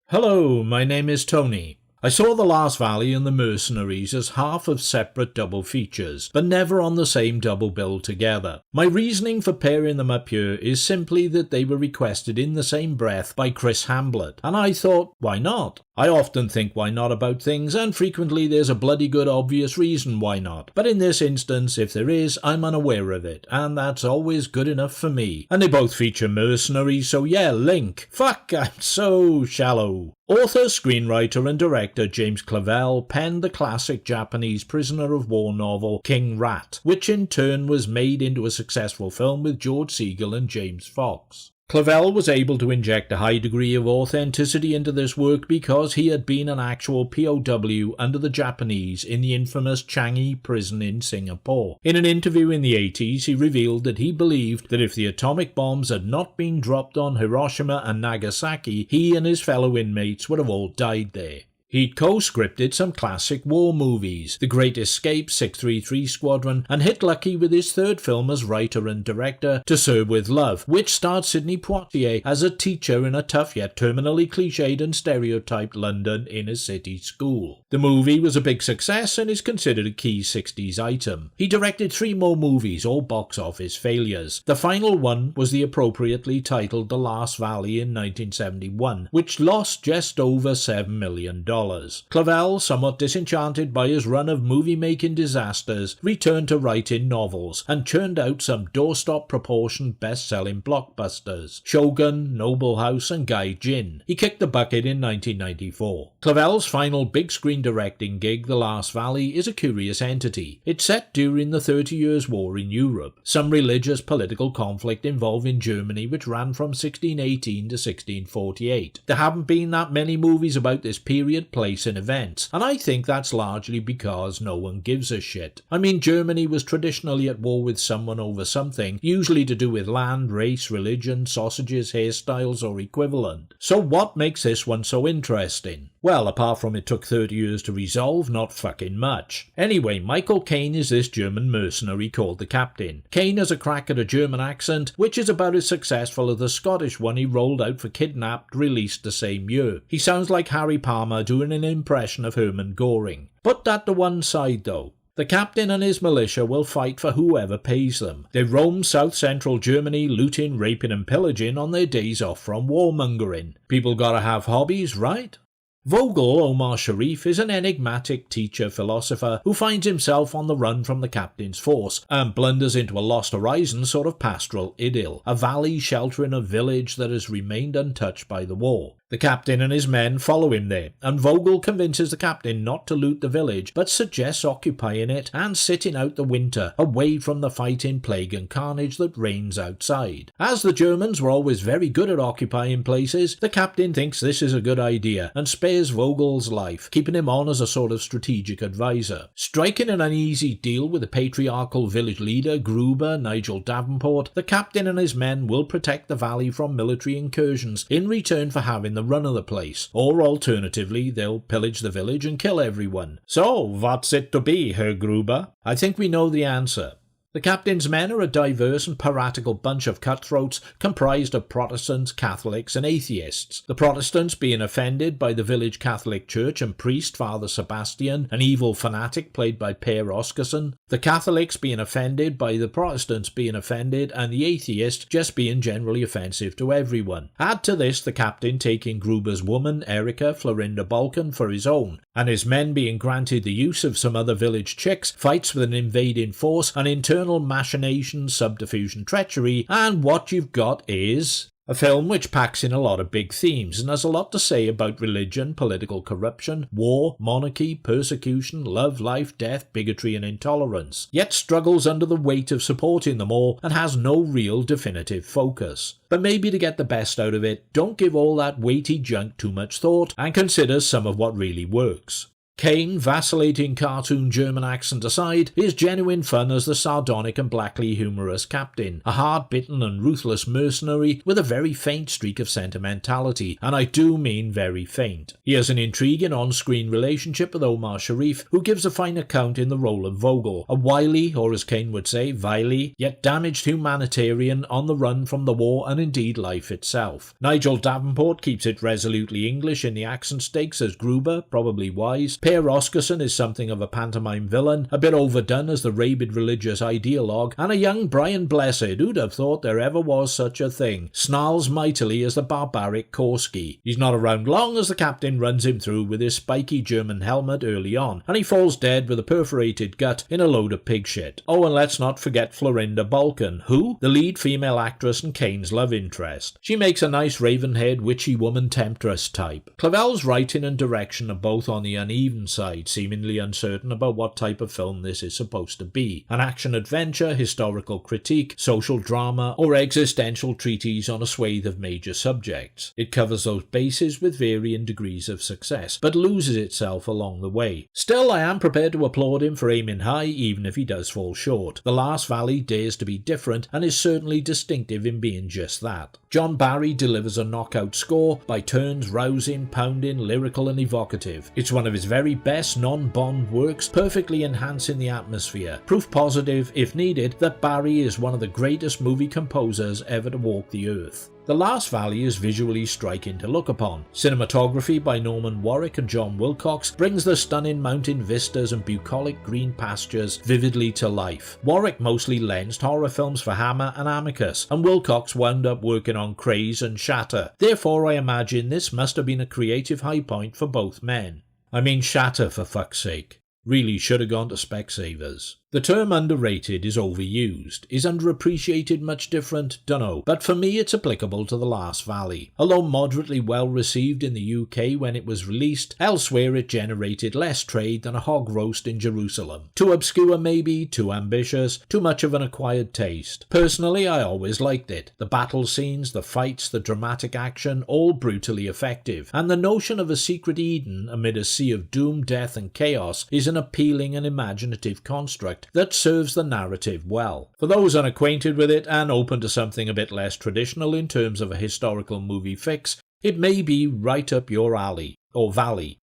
Hello, my name is Tony. I saw The Last Valley and The Mercenaries as half of separate double features, but never on the same double bill together. My reasoning for pairing them up here is simply that they were requested in the same breath by Chris Hamblet, and I thought, why not? I often think why not about things, and frequently there's a bloody good obvious reason why not. But in this instance, if there is, I'm unaware of it, and that's always good enough for me. And they both feature mercenaries, so yeah, link. Fuck, I'm so shallow. Author, screenwriter and director James Clavell penned the classic Japanese prisoner of war novel King Rat, which in turn was made into a successful film with George Segal and James Fox. Clavell was able to inject a high degree of authenticity into this work because he had been an actual POW under the Japanese in the infamous Changi prison in Singapore. In an interview in the 80s, he revealed that he believed that if the atomic bombs had not been dropped on Hiroshima and Nagasaki, he and his fellow inmates would have all died there. He'd co-scripted some classic war movies, The Great Escape, 633 Squadron, and hit lucky with his third film as writer and director, To Serve With Love, which starred Sidney Poitier as a teacher in a tough yet terminally cliched and stereotyped London inner-city school. The movie was a big success and is considered a key 60s item. He directed 3 more movies, all box office failures. The final one was the appropriately titled The Last Valley in 1971, which lost just over $7 million. Clavell, somewhat disenchanted by his run of movie-making disasters, returned to writing novels and churned out some doorstop-proportioned best-selling blockbusters: Shogun, Noble House and Gai Jin. He kicked the bucket in 1994. Clavell's final big-screen directing gig, The Last Valley, is a curious entity. It's set during the 30 Years' War in Europe, some religious political conflict involving Germany which ran from 1618 to 1648. There haven't been that many movies about this period, place and events, and I think that's largely because no one gives a shit. I mean, Germany was traditionally at war with someone over something, usually to do with land, race, religion, sausages, hairstyles or equivalent. So what makes this one so interesting? Well, apart from it took 30 years to resolve, not fucking much. Anyway, Michael Caine is this German mercenary called the Captain. Caine has a crack at a German accent, which is about as successful as the Scottish one he rolled out for Kidnapped, released the same year. He sounds like Harry Palmer doing an impression of Hermann Göring. Put that to one side though. The captain and his militia will fight for whoever pays them. They roam south-central Germany, looting, raping and pillaging on their days off from warmongering. People gotta have hobbies, right? Vogel Omar Sharif is an enigmatic teacher-philosopher who finds himself on the run from the captain's force and blunders into a Lost Horizons sort of pastoral idyll, a valley sheltering a village that has remained untouched by the war. The captain and his men follow him there, and Vogel convinces the captain not to loot the village, but suggests occupying it and sitting out the winter, away from the fighting, plague and carnage that reigns outside. As the Germans were always very good at occupying places, the captain thinks this is a good idea and spares Vogel's life, keeping him on as a sort of strategic advisor. Striking an uneasy deal with the patriarchal village leader, Gruber Nigel Davenport, the captain and his men will protect the valley from military incursions in return for having the run of the place, or alternatively they'll pillage the village and kill everyone. So, what's it to be, Herr Gruber? I think we know the answer. The captain's men are a diverse and piratical bunch of cutthroats comprised of Protestants, Catholics and atheists. The Protestants being offended by the village Catholic church and priest Father Sebastian, an evil fanatic played by Per Oscarson. The Catholics being offended by the Protestants being offended, and the atheist just being generally offensive to everyone. Add to this the captain taking Gruber's woman, Erica Florinda Balkan, for his own, and his men being granted the use of some other village chicks, fights with an invading force, and internal machinations, subterfuge and treachery, and what you've got is a film which packs in a lot of big themes and has a lot to say about religion, political corruption, war, monarchy, persecution, love, life, death, bigotry and intolerance, yet struggles under the weight of supporting them all and has no real definitive focus. But maybe to get the best out of it, don't give all that weighty junk too much thought and consider some of what really works. Kane, vacillating cartoon German accent aside, is genuine fun as the sardonic and blackly humorous captain, a hard-bitten and ruthless mercenary with a very faint streak of sentimentality, and I do mean very faint. He has an intriguing on-screen relationship with Omar Sharif, who gives a fine account in the role of Vogel, a wily, or as Kane would say, wily, yet damaged humanitarian on the run from the war and indeed life itself. Nigel Davenport keeps it resolutely English in the accent stakes as Gruber, probably wise. Per Oscarson is something of a pantomime villain, a bit overdone as the rabid religious ideologue, and a young Brian Blessed, who'd have thought there ever was such a thing, snarls mightily as the barbaric Korski. He's not around long as the captain runs him through with his spiky German helmet early on, and he falls dead with a perforated gut in a load of pig shit. Oh, and let's not forget Florinda Balkan, who? The lead female actress and Kane's love interest. She makes a nice raven-haired witchy woman temptress type. Clavel's writing and direction are both on the uneven side, seemingly uncertain about what type of film this is supposed to be. An action-adventure, historical critique, social drama, or existential treatise on a swathe of major subjects. It covers those bases with varying degrees of success, but loses itself along the way. Still, I am prepared to applaud him for aiming high, even if he does fall short. The Last Valley dares to be different, and is certainly distinctive in being just that. John Barry delivers a knockout score, by turns rousing, pounding, lyrical and evocative. It's one of his very best non-Bond works, perfectly enhancing the atmosphere. Proof positive, if needed, that Barry is one of the greatest movie composers ever to walk the earth. The Last Valley is visually striking to look upon. Cinematography by Norman Warwick and John Wilcox brings the stunning mountain vistas and bucolic green pastures vividly to life. Warwick mostly lensed horror films for Hammer and Amicus, and Wilcox wound up working on Craze and Shatter. Therefore, I imagine this must have been a creative high point for both men. I mean Shatter, for fuck's sake. Really should have gone to Specsavers. The term underrated is overused. Is underappreciated much different? Dunno, but for me it's applicable to The Last Valley. Although moderately well received in the UK when it was released, elsewhere it generated less trade than a hog roast in Jerusalem. Too obscure maybe, too ambitious, too much of an acquired taste. Personally, I always liked it. The battle scenes, the fights, the dramatic action, all brutally effective, and the notion of a secret Eden amid a sea of doom, death and chaos is an appealing and imaginative construct that serves the narrative well. For those unacquainted with it and open to something a bit less traditional in terms of a historical movie fix, it may be right up your alley, or valley.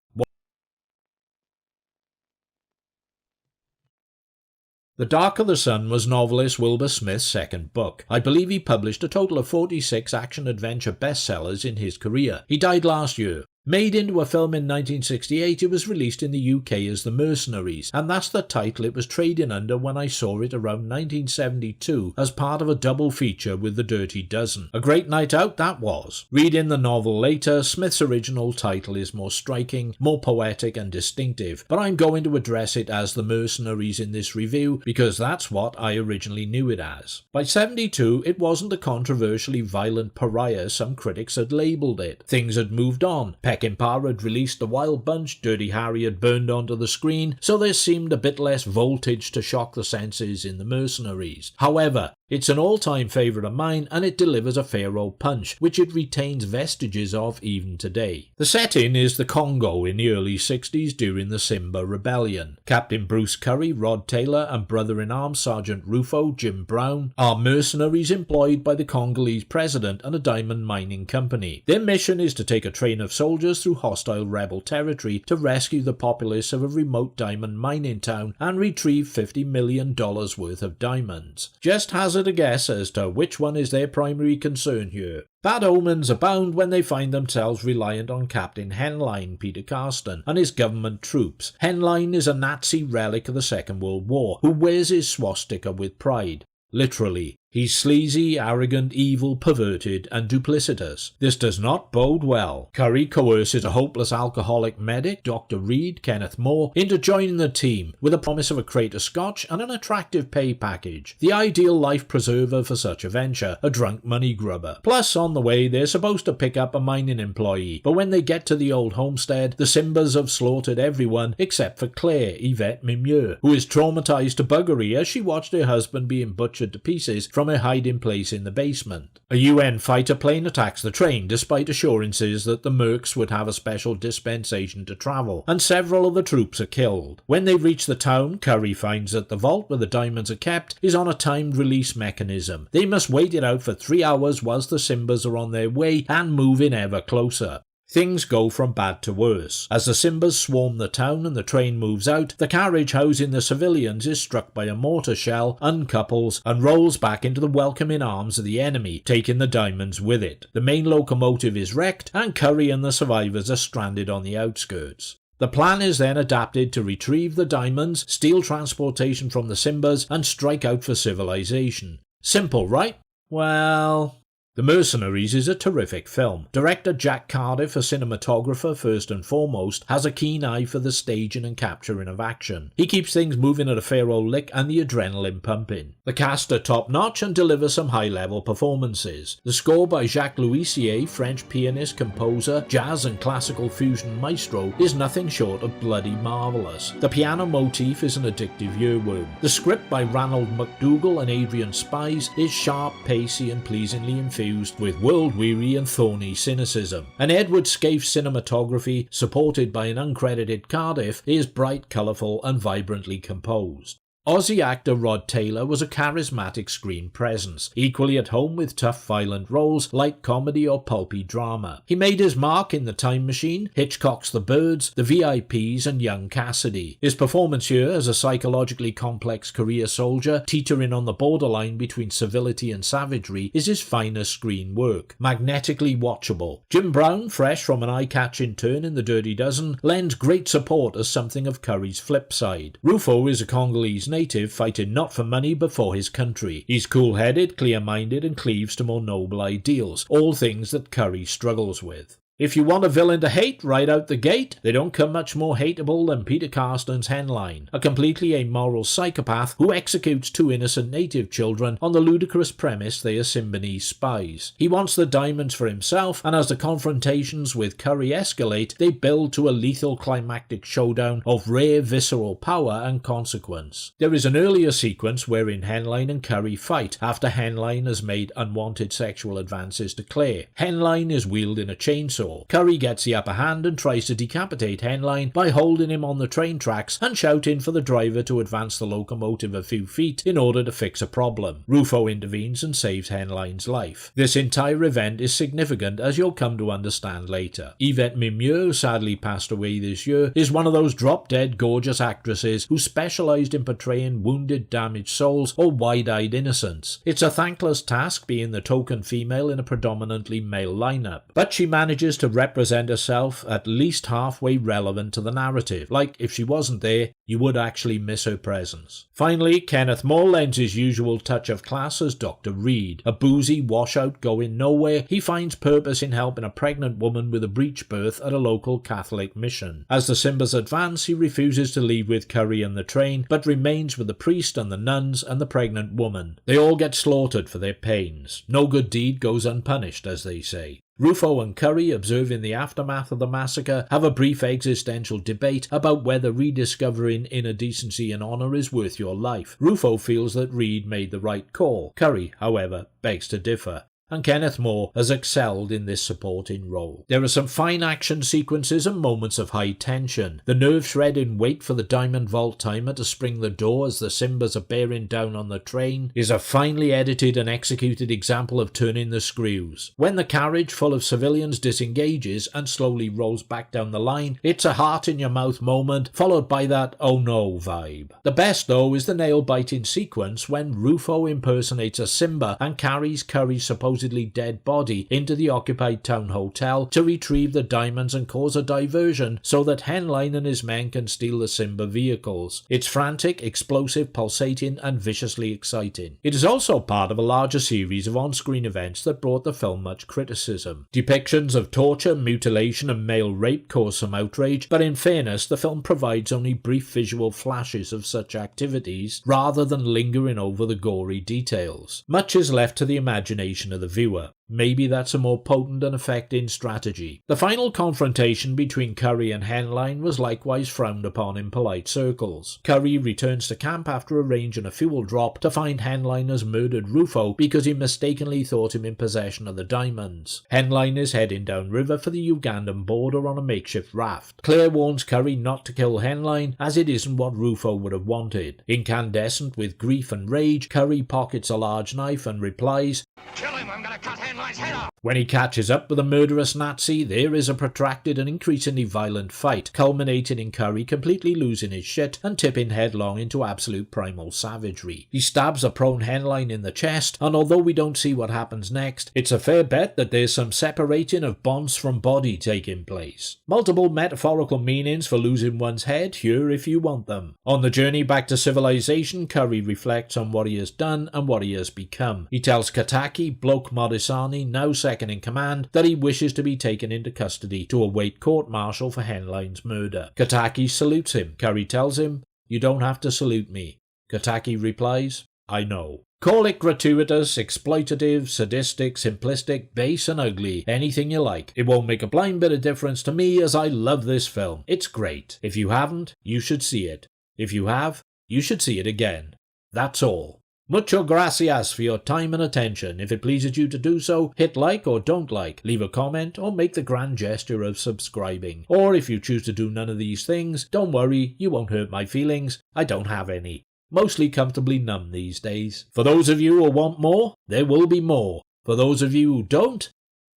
The Dark of the Sun was novelist Wilbur Smith's second book. I believe he published a total of 46 action-adventure bestsellers in his career. He died last year. Made into a film in 1968, it was released in the UK as The Mercenaries, and that's the title it was trading under when I saw it around 1972 as part of a double feature with The Dirty Dozen. A great night out that was. Reading the novel later, Smith's original title is more striking, more poetic and distinctive, but I'm going to address it as The Mercenaries in this review because that's what I originally knew it as. By 72, it wasn't the controversially violent pariah some critics had labelled it. Things had moved on. Peckinpah had released The Wild Bunch, Dirty Harry had burned onto the screen, so there seemed a bit less voltage to shock the senses in The Mercenaries. However, it's an all-time favourite of mine and it delivers a fair old punch, which it retains vestiges of even today. The setting is the Congo in the early 60s during the Simba Rebellion. Captain Bruce Curry, Rod Taylor and brother-in-arms Sergeant Rufo, Jim Brown, are mercenaries employed by the Congolese president and a diamond mining company. Their mission is to take a train of soldiers through hostile rebel territory to rescue the populace of a remote diamond mining town and retrieve $50 million worth of diamonds. Just hazard a guess as to which one is their primary concern here. Bad omens abound when they find themselves reliant on Captain Henline, Peter Carston, and his government troops. Henline is a Nazi relic of the Second World War, who wears his swastika with pride. Literally. He's sleazy, arrogant, evil, perverted, and duplicitous. This does not bode well. Curry coerces a hopeless alcoholic medic, Dr. Reed, Kenneth Moore, into joining the team, with a promise of a crate of scotch and an attractive pay package. The ideal life preserver for such a venture, a drunk money grubber. Plus, on the way, they're supposed to pick up a mining employee, but when they get to the old homestead, the Simbas have slaughtered everyone except for Claire, Yvette Mimieux, who is traumatized to buggery as she watched her husband being butchered to pieces from from her hiding place in the basement. A UN fighter plane attacks the train despite assurances that the mercs would have a special dispensation to travel, and several of the troops are killed. When they reach the town, Curry finds that the vault where the diamonds are kept is on a timed release mechanism. They must wait it out for 3 hours whilst the Simbas are on their way and moving ever closer. Things go from bad to worse. As the Simbas swarm the town and the train moves out, the carriage housing the civilians is struck by a mortar shell, uncouples, and rolls back into the welcoming arms of the enemy, taking the diamonds with it. The main locomotive is wrecked, and Curry and the survivors are stranded on the outskirts. The plan is then adapted to retrieve the diamonds, steal transportation from the Simbas, and strike out for civilization. Simple, right? Well... The Mercenaries is a terrific film. Director Jack Cardiff, a cinematographer first and foremost, has a keen eye for the staging and capturing of action. He keeps things moving at a fair old lick and the adrenaline pumping. The cast are top notch and deliver some high level performances. The score by Jacques Louisier, French pianist, composer, jazz and classical fusion maestro, is nothing short of bloody marvellous. The piano motif is an addictive earworm. The script by Ranald McDougall and Adrian Spies is sharp, pacey and pleasingly infused with world-weary and thorny cynicism. And Edward Scaife's cinematography, supported by an uncredited Cardiff, is bright, colourful and vibrantly composed. Aussie actor Rod Taylor was a charismatic screen presence, equally at home with tough violent roles, light comedy or pulpy drama. He made his mark in The Time Machine, Hitchcock's The Birds, The VIPs and Young Cassidy. His performance here as a psychologically complex career soldier, teetering on the borderline between civility and savagery, is his finest screen work, magnetically watchable. Jim Brown, fresh from an eye-catching turn in The Dirty Dozen, lends great support as something of Curry's flip side. Rufo is a Congolese native fighting not for money but for his country. He's cool-headed, clear-minded and cleaves to more noble ideals, all things that Curry struggles with. If you want a villain to hate right out the gate, they don't come much more hateable than Peter Carston's Henline, a completely amoral psychopath who executes 2 innocent native children on the ludicrous premise they are Simbanese spies. He wants the diamonds for himself, and as the confrontations with Curry escalate, they build to a lethal climactic showdown of rare visceral power and consequence. There is an earlier sequence wherein Henline and Curry fight after Henline has made unwanted sexual advances to Claire. Henline is wielding a chainsaw. Curry gets the upper hand and tries to decapitate Henline by holding him on the train tracks and shouting for the driver to advance the locomotive a few feet in order to fix a problem. Rufo intervenes and saves Henline's life. This entire event is significant, as you'll come to understand later. Yvette Mimieux, who sadly passed away this year, is one of those drop-dead gorgeous actresses who specialised in portraying wounded, damaged souls or wide-eyed innocents. It's a thankless task being the token female in a predominantly male lineup, but she manages to represent herself at least halfway relevant to the narrative. Like, if she wasn't there, you would actually miss her presence. Finally, Kenneth More lends his usual touch of class as Dr. Reed. A boozy washout going nowhere, he finds purpose in helping a pregnant woman with a breech birth at a local Catholic mission. As the Simbas advance, he refuses to leave with Curry and the train, but remains with the priest and the nuns and the pregnant woman. They all get slaughtered for their pains. No good deed goes unpunished, as they say. Rufo and Curry, observing the aftermath of the massacre, have a brief existential debate about whether rediscovering inner decency and honour is worth your life. Rufo feels that Reed made the right call. Curry, however, begs to differ. And Kenneth More has excelled in this supporting role. There are some fine action sequences and moments of high tension. The nerve-shredding wait for the Diamond Vault timer to spring the door as the Simbas are bearing down on the train is a finely edited and executed example of turning the screws. When the carriage full of civilians disengages and slowly rolls back down the line, it's a heart-in-your-mouth moment, followed by that oh no vibe. The best though is the nail-biting sequence when Rufo impersonates a Simba and carries Curry's supposed dead body into the occupied town hotel to retrieve the diamonds and cause a diversion so that Henline and his men can steal the Simba vehicles. It's frantic, explosive, pulsating and viciously exciting. It is also part of a larger series of on-screen events that brought the film much criticism. Depictions of torture, mutilation and male rape caused some outrage, but in fairness the film provides only brief visual flashes of such activities rather than lingering over the gory details. Much is left to the imagination of the viewer. Maybe that's a more potent and effective strategy. The final confrontation between Curry and Henline was likewise frowned upon in polite circles. Curry returns to camp after arranging a fuel drop to find Henline has murdered Rufo because he mistakenly thought him in possession of the diamonds. Henline is heading downriver for the Ugandan border on a makeshift raft. Claire warns Curry not to kill Henline as it isn't what Rufo would have wanted. Incandescent with grief and rage, Curry pockets a large knife and replies, "Kill him, I'm gonna cut Henline's head off!" When he catches up with the murderous Nazi, there is a protracted and increasingly violent fight, culminating in Curry completely losing his shit and tipping headlong into absolute primal savagery. He stabs a prone Henline in the chest, and although we don't see what happens next, it's a fair bet that there's some separating of bonds from body taking place. Multiple metaphorical meanings for losing one's head here if you want them. On the journey back to civilization, Curry reflects on what he has done and what he has become. He tells Kataki, Bloke Modisani, now second in command, that he wishes to be taken into custody to await court-martial for Henline's murder. Kataki salutes him. Curry tells him, "You don't have to salute me." Kataki replies, "I know." Call it gratuitous, exploitative, sadistic, simplistic, base and ugly, anything you like. It won't make a blind bit of difference to me as I love this film. It's great. If you haven't, you should see it. If you have, you should see it again. That's all. Mucho gracias for your time and attention. If it pleases you to do so, hit like or don't like, leave a comment, or make the grand gesture of subscribing. Or if you choose to do none of these things, don't worry, you won't hurt my feelings. I don't have any. Mostly comfortably numb these days. For those of you who want more, there will be more. For those of you who don't,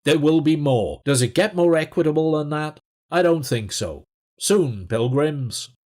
there will be more. Does it get more equitable than that? I don't think so. Soon, pilgrims.